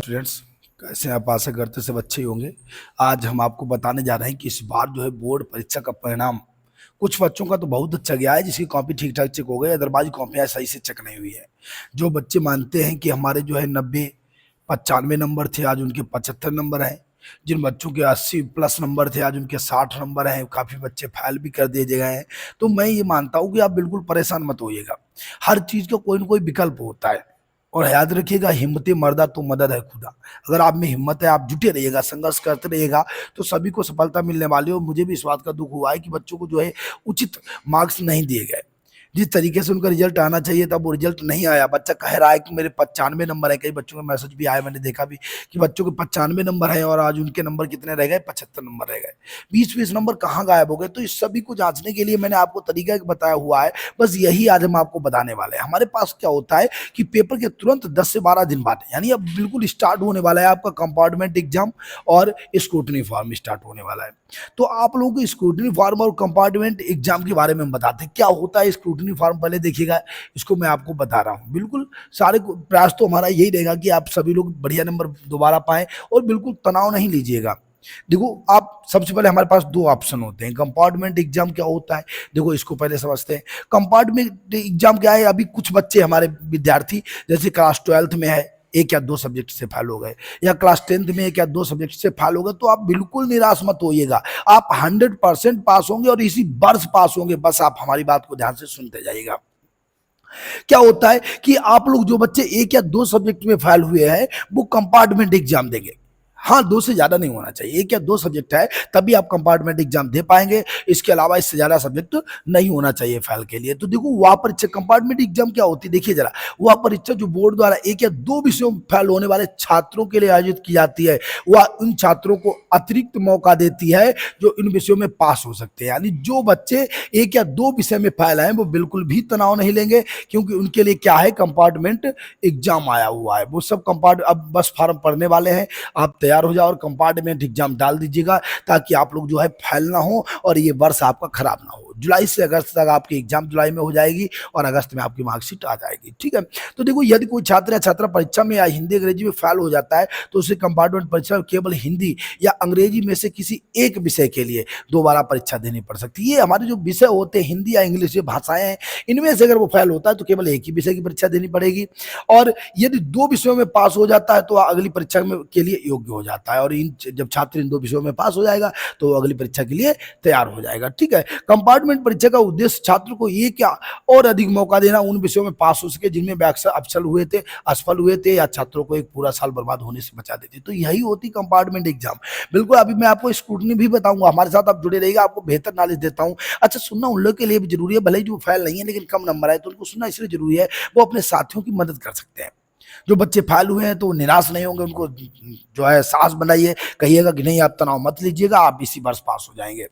Students, कैसे हैं आप? आशा करते सब अच्छे ही होंगे। आज हम आपको बताने जा रहे हैं कि इस बार जो है बोर्ड परीक्षा का परिणाम कुछ बच्चों का तो बहुत अच्छा गया है, जिसकी कॉपी ठीक ठाक चेक हो गई, अदरवाइज कॉपियाँ सही से चेक नहीं हुई है। जो बच्चे मानते हैं कि हमारे जो है 90-95 नंबर थे, आज उनके 75 नंबर हैं। जिन बच्चों के 80 प्लस नंबर थे, आज उनके 60 नंबर हैं। काफ़ी बच्चे फेल भी कर दिए गए हैं। तो मैं ये मानता हूँ कि आप बिल्कुल परेशान मत होइएगा। हर चीज़ का कोई ना कोई विकल्प होता है। और याद रखिएगा, हिम्मती मर्दा तो मदद है खुदा। अगर आप में हिम्मत है, आप जुटे रहिएगा, संघर्ष करते रहिएगा, तो सभी को सफलता मिलने वाली है। और मुझे भी इस बात का दुख हुआ है कि बच्चों को जो है उचित मार्क्स नहीं दिए गए। जिस तरीके से उनका रिजल्ट आना चाहिए था वो रिजल्ट नहीं आया। बच्चा कह रहा है कि मेरे 95 नंबर है। कई बच्चों के मैसेज भी आए, मैंने देखा भी कि बच्चों के 95 नंबर है और आज उनके नंबर कितने रह गए? 75 नंबर रह गए। 20-20 नंबर कहाँ गायब हो गए? तो इस सभी को जांचने के लिए मैंने आपको तरीका एक बताया हुआ है। बस यही आज हम आपको बताने वाले हैं। हमारे पास क्या होता है कि पेपर के तुरंत 10 से 12 दिन बाद, यानी अब बिल्कुल स्टार्ट होने वाला है आपका कंपार्टमेंट एग्जाम और स्क्रूटनी फॉर्म स्टार्ट होने वाला है। तो आप लोगों को स्क्रूटनी फॉर्म और कंपार्टमेंट एग्जाम के बारे में हम बताते हैं। क्या होता है स्क्रूटनी फॉर्म, पहले देखिएगा, इसको मैं आपको बता रहा हूँ। बिल्कुल सारे प्रयास तो हमारा यही रहेगा कि आप सभी लोग बढ़िया नंबर दोबारा पाएं और बिल्कुल तनाव नहीं लीजिएगा। देखो, आप सबसे पहले हमारे पास दो ऑप्शन होते हैं। कंपार्टमेंट एग्जाम क्या होता है, देखो इसको पहले समझते हैं। कंपार्टमेंट एग्जाम क्या है? अभी कुछ बच्चे हमारे विद्यार्थी जैसे क्लास 12th में है, एक या दो सब्जेक्ट से फेल हो गए, या क्लास 10th में एक या दो सब्जेक्ट से फेल हो गए, तो आप बिल्कुल निराश मत होइएगा। आप 100% पास होंगे और इसी वर्ष पास होंगे। बस आप हमारी बात को ध्यान से सुनते जाइएगा। क्या होता है कि आप लोग जो बच्चे एक या दो सब्जेक्ट में फेल हुए हैं वो कंपार्टमेंट एग्जाम देंगे। हाँ, दो से ज्यादा नहीं होना चाहिए, एक या दो सब्जेक्ट है तभी आप कंपार्टमेंट एग्जाम दे पाएंगे। इसके अलावा इससे ज्यादा सब्जेक्ट नहीं होना चाहिए फेल के लिए। तो देखो, वह परीक्षा कंपार्टमेंट एग्जाम क्या होती है, देखिए जरा। वह परीक्षा जो बोर्ड द्वारा एक या दो विषयों में फेल होने वाले छात्रों के लिए आयोजित की जाती है, वह उन छात्रों को अतिरिक्त मौका देती है जो इन विषयों में पास हो सकते हैं। यानी जो बच्चे एक या दो विषय में फेल हैं वो बिल्कुल भी तनाव नहीं लेंगे, क्योंकि उनके लिए क्या है, कंपार्टमेंट एग्जाम आया हुआ है। वो सब कंपार्ट अब बस फॉर्म पढ़ने वाले हैं। आप तैयार हो जाओ और कंपार्टमेंट एग्जाम डाल दीजिएगा, ताकि आप लोग जो है फेल ना हो और ये वर्ष आपका खराब ना हो। जुलाई से अगस्त तक आपकी एग्जाम जुलाई में हो जाएगी और अगस्त में आपकी मार्कशीट आ जाएगी। ठीक है। तो देखो, यदि कोई छात्र या छात्रा परीक्षा में या हिंदी अंग्रेजी में फेल हो जाता है तो उसे कंपार्टमेंट परीक्षा में केवल हिंदी या अंग्रेजी में से किसी एक विषय के लिए दोबारा परीक्षा देनी पड़ सकती है। ये हमारे जो विषय होते हैं, हिंदी या इंग्लिश, ये भाषाएं हैं, इनमें से अगर वो फेल होता है तो केवल एक ही विषय की परीक्षा देनी पड़ेगी। और यदि दो विषयों में पास हो जाता है तो अगली परीक्षा में के लिए योग्य हो जाता है। और जब छात्र इन दो विषयों में पास हो जाएगा तो अगली परीक्षा के लिए तैयार हो जाएगा। ठीक है। कंपार्टमेंट परीक्षा का उद्देश्य छात्र को ये क्या और अधिक मौका देना उन विषयों में पास हो सके जिनमें वे अक्सर असफल हुए थे, या छात्रों को एक पूरा साल बर्बाद होने से बचा देती। तो यही होती कंपार्टमेंट एग्जाम। बिल्कुल, अभी मैं आपको स्क्रूटनी भी बताऊंगा, हमारे साथ आप जुड़े रहिएगा, आपको बेहतर नॉलेज देता हूं। अच्छा, सुनना उन लोग के लिए भी जरूरी है, भले ही जो फेल नहीं है लेकिन कम नंबर है, तो उनको सुनना इसलिए जरूरी है, वो अपने साथियों की मदद कर सकते हैं। जो बच्चे फेल हुए हैं तो वो निराश नहीं होंगे, उनको जो है साहस बनाइए, कहिएगा कि नहीं, आप तनाव मत लीजिएगा, आप इसी वर्ष पास हो जाएंगे।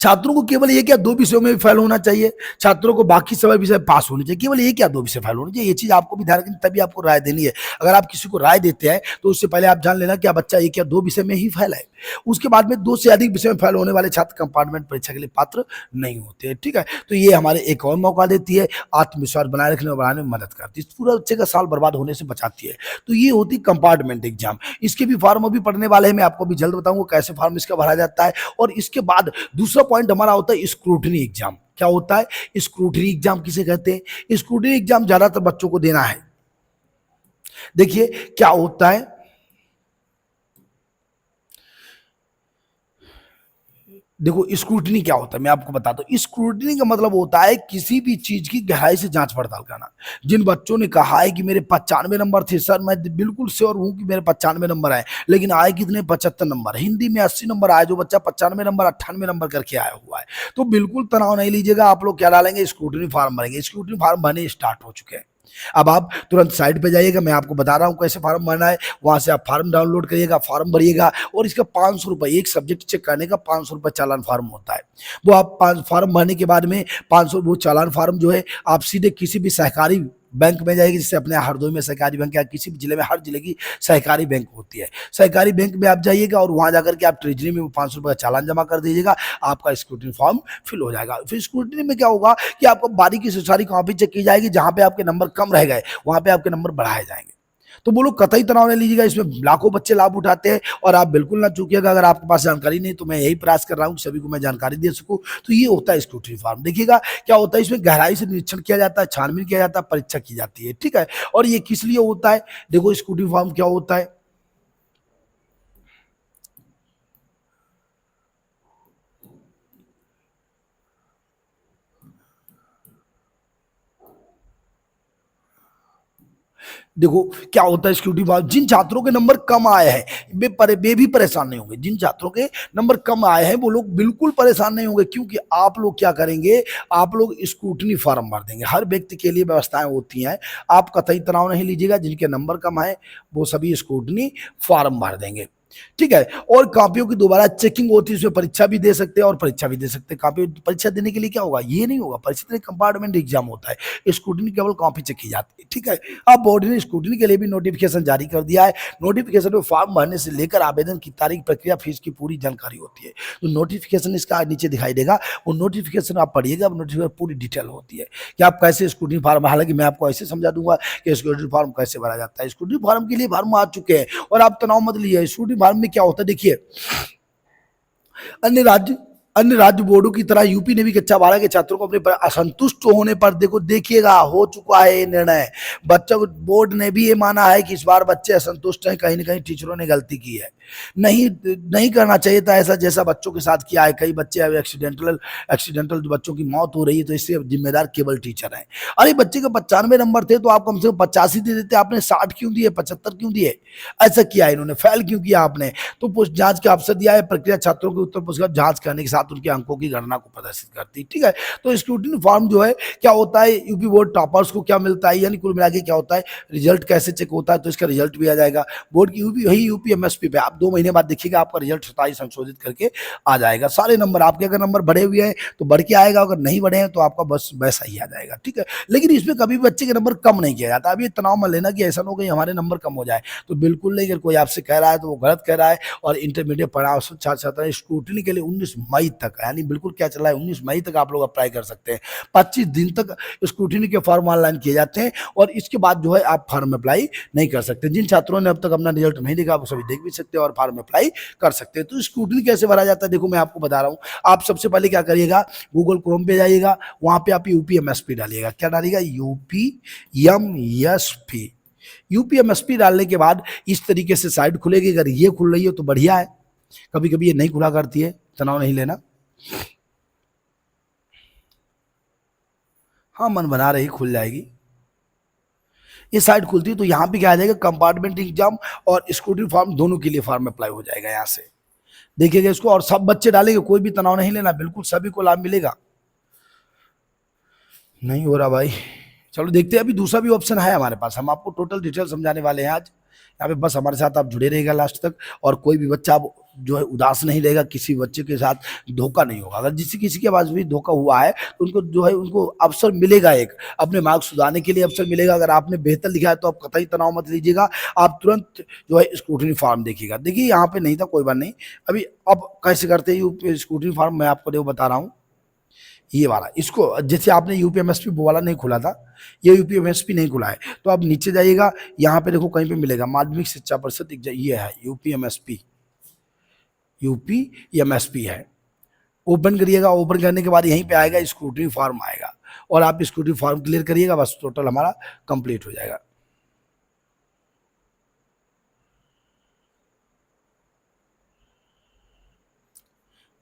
छात्रों को केवल एक या दो विषयों में भी फेल होना चाहिए, छात्रों को बाकी सभी विषय पास होने चाहिए, केवल एक या दो विषय फेल होने चाहिए। ये चीज आपको भी ध्यान रखनी, तभी आपको राय देनी है। अगर आप किसी को राय देते हैं तो उससे पहले आप जान लेना क्या बच्चा एक या दो विषय में ही फेल है। उसके बाद में दो से अधिक विषय में फेल होने वाले छात्र कंपार्टमेंट परीक्षा के लिए पात्र नहीं होते। ठीक है। तो ये हमारे एक और मौका देती है, आत्मविश्वास बनाए रखने और बढ़ाने में मदद करती है, पूरा बच्चे का साल बर्बाद होने से बचाती है। तो ये होती कंपार्टमेंट एग्जाम। इसके भी फॉर्म अभी पढ़ने वाले हैं, मैं आपको भी जल्द बताऊंगा कैसे फॉर्म इसका भरा जाता है। और इसके बाद दूसरा पॉइंट हमारा होता है स्क्रूटनी एग्जाम। क्या होता है स्क्रूटनी एग्जाम, किसे कहते हैं? स्क्रूटनी एग्जाम ज्यादातर बच्चों को देना है। देखिए क्या होता है, देखो स्क्रूटनी क्या होता है मैं आपको बताता हूँ। स्क्रूटनी का मतलब होता है किसी भी चीज की गहराई से जांच पड़ताल करना। जिन बच्चों ने कहा है कि मेरे 95 नंबर थे सर, मैं बिल्कुल श्योर हूं कि मेरे 95 नंबर आए, लेकिन आए कितने? 75 नंबर। हिंदी में 80 नंबर आए, जो बच्चा 95 नंबर 98 नंबर करके आया हुआ है, तो बिल्कुल तनाव नहीं लीजिएगा। आप लोग क्या डालेंगे? स्क्रूटनी फॉर्म भरेंगे। स्क्रूटनी फॉर्म भरने स्टार्ट हो चुके हैं। अब आप तुरंत साइट पे जाइएगा, मैं आपको बता रहा हूं कैसे फॉर्म भरना है। वहां से आप फॉर्म डाउनलोड करिएगा, फॉर्म भरिएगा, और इसका 500 रुपये, एक सब्जेक्ट चेक करने का 500 रुपये चालान फॉर्म होता है। वो आप फॉर्म भरने के बाद में 500 वो चालान फॉर्म जो है आप सीधे किसी भी सहकारी बैंक में जाएगी, जैसे अपने हरदोई में सहकारी बैंक, या किसी भी जिले में, हर जिले की सहकारी बैंक होती है, सहकारी बैंक में आप जाइएगा और वहां जाकर के आप ट्रेजरी में 500 रुपये का चालान जमा कर दीजिएगा, आपका स्क्रूटनी फॉर्म फिल हो जाएगा। फिर स्क्रूटनी में क्या होगा कि आपको बारीकी से सारी कॉपी चेक की जाएगी, जहां पे आपके नंबर कम रह गए वहां पे आपके नंबर बढ़ाए जाएंगे। तो वो लोग कतई तनाव नहीं लीजिएगा, इसमें लाखों बच्चे लाभ उठाते हैं और आप बिल्कुल ना चूकिएगा। अगर आपके पास जानकारी नहीं तो मैं यही प्रयास कर रहा हूँ कि सभी को मैं जानकारी दे सकूँ। तो ये होता है स्क्रूटनी फार्म। देखिएगा क्या होता है, इसमें गहराई से निरीक्षण किया जाता है, छानबीन किया जाता है, परीक्षा की जाती है, ठीक है। और ये किस लिए होता है, देखो स्क्रूटनी फार्म क्या होता है। देखो क्या होता है स्क्रूटनी फार्म, जिन छात्रों के नंबर कम आए हैं वे भी परेशान नहीं होंगे। जिन छात्रों के नंबर कम आए हैं वो लोग बिल्कुल परेशान नहीं होंगे, क्योंकि आप लोग क्या करेंगे, आप लोग स्क्रूटनी फार्म भर देंगे। हर व्यक्ति के लिए व्यवस्थाएं होती हैं, आप कतई तनाव नहीं लीजिएगा। जिनके नंबर कम आए वो सभी स्क्रूटनी फार्म भर देंगे, ठीक है। और कापियों की दोबारा चेकिंग होती है, उसमें परीक्षा भी दे सकते हैं और परीक्षा भी दे सकते हैं। कापी परीक्षा देने के लिए क्या होगा, ये नहीं होगा, परीक्षा कंपार्टमेंट एग्जाम होता है, स्क्रूटनी केवल कॉपी चेक की जाती है, ठीक है। अब बोर्ड ने स्क्रूटनी के लिए भी नोटिफिकेशन जारी कर दिया है। नोटिफिकेशन में फॉर्म भरने से लेकर आवेदन की तारीख, प्रक्रिया, फीस की पूरी जानकारी होती है। तो नोटिफिकेशन इसका नीचे दिखाई देगा, वो नोटिफिकेशन आप पढ़िएगा, नोटिफिकेशन पूरी डिटेल होती है कि आप कैसे स्क्रूटनी फॉर्म, हालांकि मैं आपको ऐसे समझा दूंगा कि स्क्रूटनी फॉर्म कैसे भरा जाता है। स्क्रूटनी फॉर्म के लिए फॉर्म आ चुके हैं और आप तनाव मत लीजिए। स्क्रूटनी फॉर्म में क्या होता है, देखिए अन्य राज्य अन्य राज्य बोर्डों की तरह यूपी ने भी कक्षा 12 के छात्रों को अपने पर असंतुष्ट होने पर, देखो देखिएगा हो चुका है ये निर्णय, बच्चों को बोर्ड ने भी ये माना है कि इस बार बच्चे असंतुष्ट हैं, कहीं ना कहीं टीचरों ने गलती की है। नहीं नहीं करना चाहिए था ऐसा जैसा बच्चों के साथ किया है। कई बच्चे एक्सीडेंटल जो बच्चों की मौत हो रही है, तो इससे जिम्मेदार केवल टीचर है। अरे बच्चे के 95 नंबर थे तो आप कम से कम 85 दे देते, आपने 60 क्यों दिए, 75 क्यों दिए, ऐसा किया इन्होंने, फेल क्यों किया आपने। तो जांच के अवसर दिया है, प्रक्रिया छात्रों के उत्तर पुस्तिका जांच करने के साथ उनके अंकों की गणना को प्रदर्शित करती, ठीक है। तो स्क्रूटनी फॉर्म जो है क्या होता है, यूपी बोर्ड टॉपर्स को क्या मिलता है, यानी कुल मिला के क्या होता है, रिजल्ट कैसे चेक होता है, तो इसका रिजल्ट भी आ जाएगा बोर्ड की यूपी एमएसपी पे। आप 2 महीने बाद देखिएगा आपका रिजल्ट 27 संशोधित करके आ जाएगा। सारे नंबर आपके, अगर नंबर बढ़े हुए हैं तो बढ़ के आएगा, अगर नहीं बढ़े हैं तो आपका बस वैसा ही आ जाएगा, ठीक है। लेकिन इसमें कभी भी बच्चे के नंबर कम नहीं किया जाता। अब ये तनाव मत लेना कि ऐसा ना हो कि हमारे नंबर कम हो जाए, तो बिल्कुल नहीं। अगर कोई आपसे कह रहा है तो वो गलत कह रहा है। और इंटरमीडिएट पढ़ा छात्र छात्रा स्क्रूटनी के लिए 19 मई तक, यानी बिल्कुल क्या चला है, 19 मई तक आप लोग अप्लाई कर सकते हैं। 25 दिन तक स्क्रूटनी के फॉर्म ऑनलाइन किए जाते हैं और इसके बाद जो है आप फॉर्म अप्लाई नहीं कर सकते। जिन छात्रों ने अब तक अपना रिजल्ट नहीं देखा वो सभी देख भी सकते हैं और फॉर्म अप्लाई कर सकते हैं। तो स्क्रूटनी कैसे भरा जाता है, देखो मैं आपको बता रहा हूँ। आप सबसे पहले क्या करिएगा, गूगल क्रोम पे जाइएगा, वहां पे आप यूपीएमएसपी डालिएगा। क्या डालिएगा, यूपीएमएसपी। यूपीएमएसपी डालने के बाद इस तरीके से साइट खुलेगी। अगर ये खुल रही हो तो बढ़िया है, कभी कभी ये नहीं खुला करती है, तनाव नहीं लेना। हाँ मन बना रही, खुल जाएगी। ये साइट खुलती है तो यहाँ पे क्या आ जाएगा, कंपार्टमेंट एग्जाम और स्क्रूटनी फॉर्म दोनों के लिए फॉर्म अप्लाई हो जाएगा। यहाँ से देखिएगा इसको, और सब बच्चे डालेंगे, कोई भी तनाव नहीं लेना, बिल्कुल सभी को लाभ मिलेगा। नहीं हो रहा भाई, चलो देखते हैं। अभी दूसरा भी ऑप्शन है हमारे पास, हम आपको टोटल डिटेल समझाने वाले हैं आज यहाँ पे। बस हमारे साथ आप जुड़े रहेगा लास्ट तक, और कोई भी बच्चा आप जो है उदास नहीं रहेगा, किसी बच्चे के साथ धोखा नहीं होगा। अगर किसी के पास भी धोखा हुआ है तो उनको जो है उनको अवसर मिलेगा, एक अपने मार्क्स सुधारने के लिए अवसर मिलेगा। अगर आपने बेहतर लिखा है तो आप कतई तनाव मत लीजिएगा, आप तुरंत जो है स्क्रूटनी फॉर्म देखिएगा। देखिए यहाँ पे नहीं था, कोई बात नहीं। अभी अब कैसे करते हैं स्क्रूटनी फॉर्म, मैं आपको देखो बता रहा हूँ। ये वाला, इसको जैसे आपने यूपीएमएसपी वाला नहीं खुला था, ये यूपीएमएसपी नहीं खुला है, तो आप नीचे जाइएगा, यहाँ पे देखो कहीं पे मिलेगा माध्यमिक शिक्षा परिषद, ये है यूपीएमएसपी है। ओपन करिएगा, ओपन करने के बाद यहीं पे आएगा स्क्रूटनी फॉर्म आएगा, और आप स्क्रूटनी फॉर्म क्लियर करिएगा, बस टोटल हमारा कंप्लीट हो जाएगा।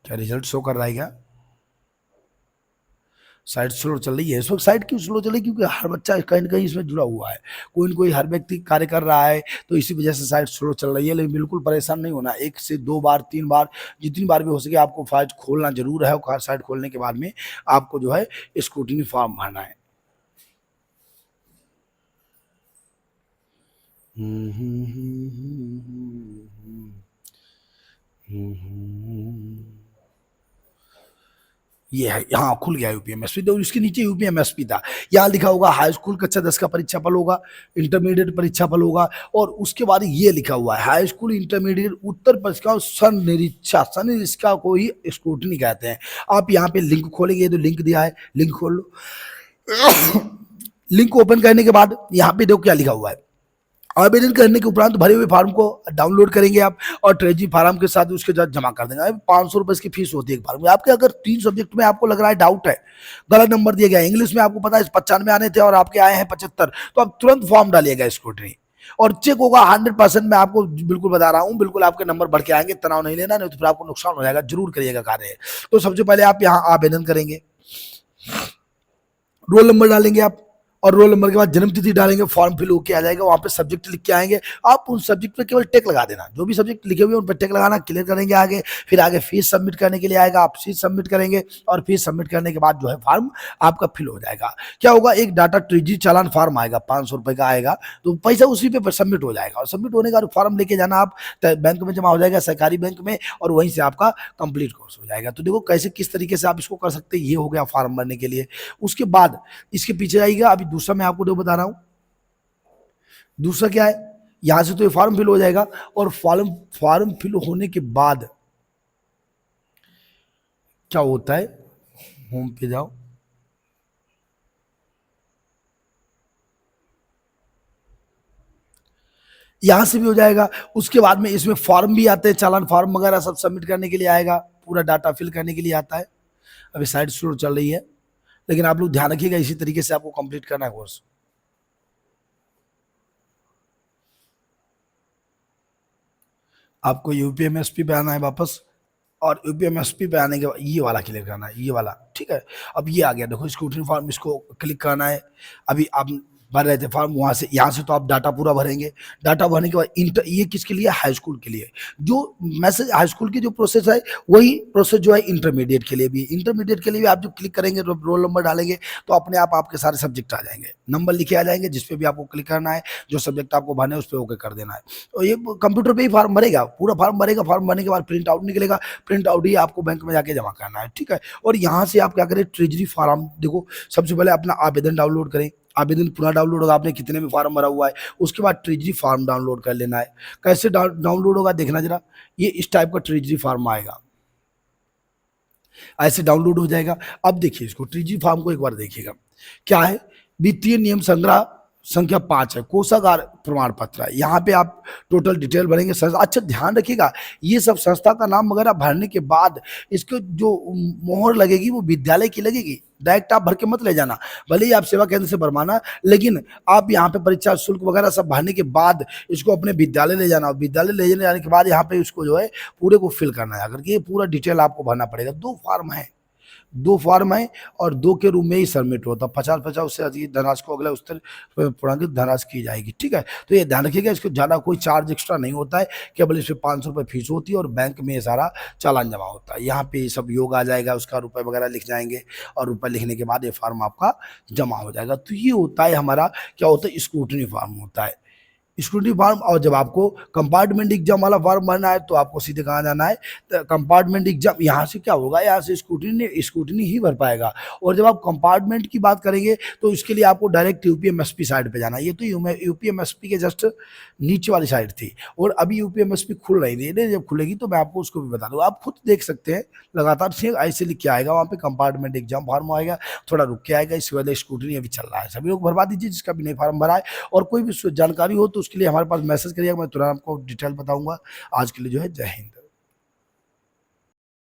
क्या रिजल्ट शो कर रहा है क्या, साइट स्लो चल रही है इस वक्त। साइट क्यों स्लो चल रही है, क्योंकि हर बच्चा कहीं ना कहीं इसमें जुड़ा हुआ है, कोई ना कोई हर व्यक्ति कार्य कर रहा है, तो इसी वजह से साइट स्लो चल रही है। लेकिन बिल्कुल परेशान नहीं होना, 1 से 2 बार 3 बार जितनी बार भी हो सके आपको साइट खोलना जरूर है, और साइट खोलने के बाद में आपको जो है स्क्रूटनी फॉर्म भरना है। ये है, यहाँ खुल गया यूपीएमएसपी। तो इसके नीचे यूपीएमएसपी था, यहाँ लिखा होगा हाई स्कूल कक्षा 10 का परीक्षा फल होगा, इंटरमीडिएट परीक्षा फल होगा, और उसके बाद ये लिखा हुआ है हाई स्कूल इंटरमीडिएट उत्तर परीक्षा सनिरीक्षा को ही स्क्रूटनी कहते हैं। आप यहाँ पे लिंक खोलेंगे तो लिंक दिया है, लिंक खोल लो। लिंक ओपन करने के बाद यहाँ पे देखो क्या लिखा हुआ है, आवेदन करने के उपरांत भरे हुए फार्म को डाउनलोड करेंगे आप और ट्रेजरी फार्म के साथ उसके साथ जमा कर देंगे। 500 रुपए की फीस होती है एक फार्म में। आपके अगर 3 सब्जेक्ट में आपको लग रहा है डाउट है, गलत नंबर दिया गया है, इंग्लिश में आपको पता है 95 आने थे और आपके आए हैं 75, तो आप तुरंत फॉर्म डालिएगा स्क्रूटनी और चेक होगा 100%। मैं आपको बिल्कुल बता रहा हूं, बिल्कुल आपके नंबर बढ़ के आएंगे, तनाव नहीं लेना, नहीं तो फिर आपको नुकसान हो जाएगा। जरूर करिएगा कार्य। तो सबसे पहले आप यहाँ आवेदन करेंगे, रोल नंबर डालेंगे आप और रोल नंबर के बाद जन्म तिथि डालेंगे, फॉर्म फिल होके आ जाएगा। वहां पे सब्जेक्ट लिख के आएंगे, आप उन सब्जेक्ट पे केवल टेक लगा देना, जो भी सब्जेक्ट लिखे हुए हैं उन पर टेक लगाना, क्लियर करेंगे आगे। फिर आगे फीस सबमिट करने के लिए आएगा, आप फीस सबमिट करेंगे और फीस सबमिट करने के बाद जो है फॉर्म आपका फिल हो जाएगा। क्या होगा, एक डाटा ट्रेजरी चालान फॉर्म आएगा, 500 रुपए का आएगा, तो पैसा उसी पे सबमिट हो जाएगा और सबमिट होने का फॉर्म लेके जाना आप बैंक में जमा हो जाएगा, सरकारी बैंक में, और वहीं से आपका कंप्लीट कोर्स हो जाएगा। तो देखो कैसे किस तरीके से आप इसको कर सकते हैं। ये हो गया फॉर्म भरने के लिए। उसके बाद इसके पीछे आएगा, अभी दूसरा मैं आपको बता रहा हूं। दूसरा क्या है, यहां से तो ये फॉर्म फिल हो जाएगा और फॉर्म फिल होने के बाद क्या होता है, होम पे जाओ, यहां से भी हो जाएगा। उसके बाद में इसमें फॉर्म भी आते हैं, चालान फॉर्म वगैरह सब सबमिट करने के लिए आएगा, पूरा डाटा फिल करने के लिए आता है। अभी साइड स्लो चल रही है, लेकिन आप लोग ध्यान रखिएगा, इसी तरीके से आपको कंप्लीट करना है कोर्स। आपको यूपीएमएसपी पे आना है वापस और यूपीएमएसपी पे आने के बाद ये वाला क्लिक करना है, ये वाला, ठीक है। अब ये आ गया, देखो स्क्रूटनी फॉर्म, इसको क्लिक करना है। अभी आप भर रहे थे फॉर्म, वहां से यहाँ से तो आप डाटा पूरा भरेंगे। डाटा भरने के बाद इंटर, ये किसके लिए, हाई स्कूल के लिए। जो मैसेज हाई स्कूल की जो प्रोसेस है वही प्रोसेस जो है इंटरमीडिएट के लिए भी। इंटरमीडिएट के लिए भी आप जो क्लिक करेंगे, रोल नंबर डालेंगे तो अपने आप आपके सारे सब्जेक्ट आ जाएंगे, नंबर लिखे आ जाएंगे, जिसपे भी आपको क्लिक करना है, जो सब्जेक्ट आपको भरना है उस पर ओके कर देना है। तो ये कंप्यूटर पे ही फॉर्म भरेगा, पूरा फॉर्म भरेगा। फॉर्म भरने के बाद प्रिंट आउट निकलेगा, प्रिंट आउट ही आपको बैंक में जाके जमा करना है, ठीक है। और यहाँ से आप क्या करें, ट्रेजरी फार्म, देखो सबसे पहले अपना आवेदन डाउनलोड करें। आवेदन पूरा डाउनलोड होगा, आपने कितने में फार्म भरा हुआ है, उसके बाद ट्रेजरी फार्म डाउनलोड कर लेना है। कैसे डाउनलोड होगा देखना जरा, ये इस टाइप का ट्रेजरी फार्म आएगा, ऐसे डाउनलोड हो जाएगा। अब देखिए इसको, ट्रेजरी फार्म को एक बार देखिएगा, क्या है, वित्तीय नियम संग्रह संख्या 5 है, कोषागार प्रमाण पत्र है। यहाँ पे आप टोटल डिटेल भरेंगे। अच्छा ध्यान रखिएगा, ये सब संस्था का नाम वगैरह भरने के बाद इसको जो मोहर लगेगी वो विद्यालय की लगेगी, डायरेक्ट आप भर के मत ले जाना। भले ही आप सेवा केंद्र से भरवाना, लेकिन आप यहाँ पे परीक्षा शुल्क वगैरह सब भरने के बाद इसको अपने विद्यालय ले जाना। विद्यालय ले जाने के बाद यहाँ पे इसको जो है पूरे को फिल करना है, अगर ये पूरा डिटेल आपको भरना पड़ेगा। 2 फॉर्म है और 2 के रूम में ही सबमिट होता है। 50-50 उससे अधिक धनराशि को अगला उस पूर्णांकित धनराशि की जाएगी, ठीक है। तो ये ध्यान रखिएगा, इसको ज़्यादा कोई चार्ज एक्स्ट्रा नहीं होता है, केवल इस पर 500 रुपये फीस होती है और बैंक में ये सारा चालान जमा होता है। यहाँ पे सब योग आ जाएगा, उसका रुपये वगैरह लिख जाएंगे और रुपये लिखने के बाद ये फार्म आपका जमा हो जाएगा। तो ये होता है हमारा, क्या होता है, स्क्रूटनी फार्म होता है, स्क्रूटनी फार्म। और जब आपको कंपार्टमेंट एग्जाम वाला फॉर्म भरना है तो आपको सीधे कहाँ जाना है, तो कंपार्टमेंट एग्जाम। यहाँ से क्या होगा, यहाँ से स्क्रूटनी ही भर पाएगा। और जब आप कंपार्टमेंट की बात करेंगे तो इसके लिए आपको डायरेक्ट यूपीएमएसपी साइड पे जाना है। ये तो यूपीएमएसपी के जस्ट नीचे वाली साइड थी और अभी यूपीएमएसपी खुल रही थी, जब खुलेगी तो मैं आपको उसको भी बता दूँ। आप खुद देख सकते हैं, लगातार से ऐसे लिख के आएगा, वहाँ पे कंपार्टमेंट एग्जाम फॉर्म आएगा, थोड़ा रुक के आएगा। इसके वाले स्क्रूटनी अभी चल रहा है, सभी लोग भरवा दीजिए जिसका भी नहीं फॉर्म भरा है। और कोई भी जानकारी हो तो उसके लिए हमारे पास मैसेज करिएगा, मैं तुरंत आपको डिटेल बताऊंगा। आज के लिए जो है, जय हिंद।